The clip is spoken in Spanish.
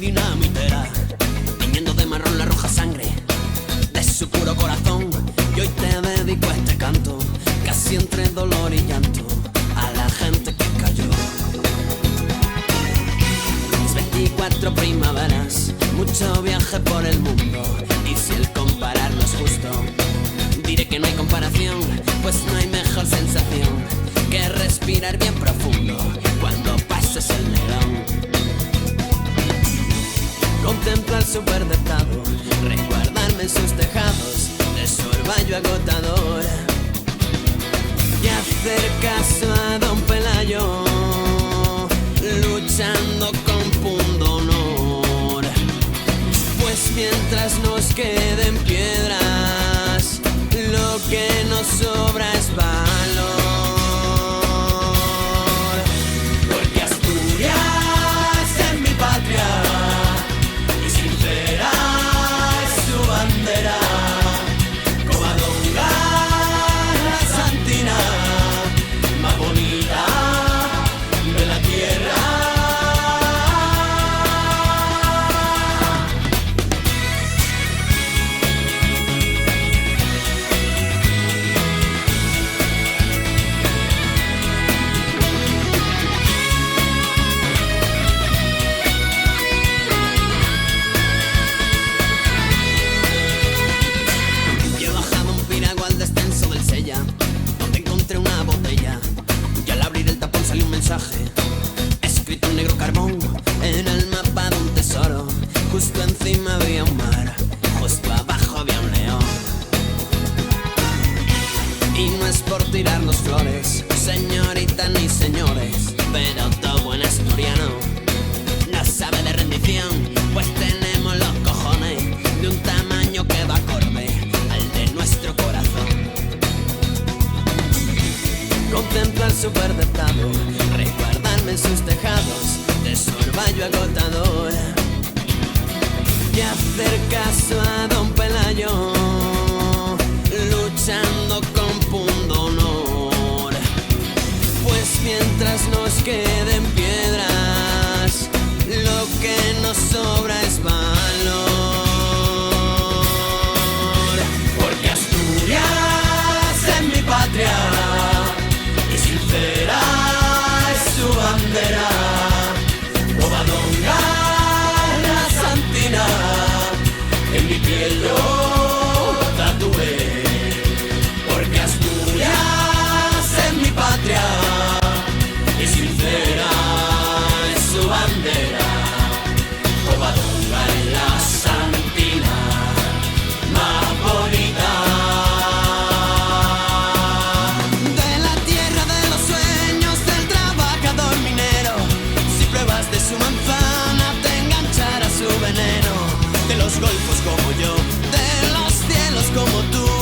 dinamitera, tiñendo de marrón la roja sangre de su puro corazón. Y hoy te dedico a este canto, casi entre dolor y llanto, a la gente que cayó. Mis 24 primaveras, mucho viaje por el mundo, y si el comparar no es justo, diré que no hay comparación, pues no hay mejor sensación que respirar bien profundo cuando pases el Nerón. Contemplar su verde prado, resguardarme en sus tejados de su orvallo agotador, y hacer caso a Don Pelayo, luchando con pundonor. Pues mientras nos queden piedras, lo que nos sobra es valor. Porque Asturias es mi patria, y sincera es su bandera. Covadonga, la santina más bonita de la tierra. Escrito en negro carbón en el mapa de un tesoro. Justo encima había un mar, justo abajo había un león. Y no es por tirarnos flores, señoritas ni señores, pero todo buen asturiano no sabe de rendición, pues tenemos los cojones de un tamaño que va acorde al de nuestro corazón. Contemplar su verde prado, resguardarme en sus tejados de su orvallo agotador, y hacer caso a Don Pelayo, luchando con pundonor. Pues mientras nos queden piedras, lo que nos sobra es valor. Porque Asturias es mi patria, sincera es su bandera. Covadonga, la santina, en mi piel yo tatué. Porque Asturias es mi patria, y sincera es su bandera. Covadonga, la santina más bonita. Su manzana te enganchará su veneno, de los golfos como yo, de los cielos como tú.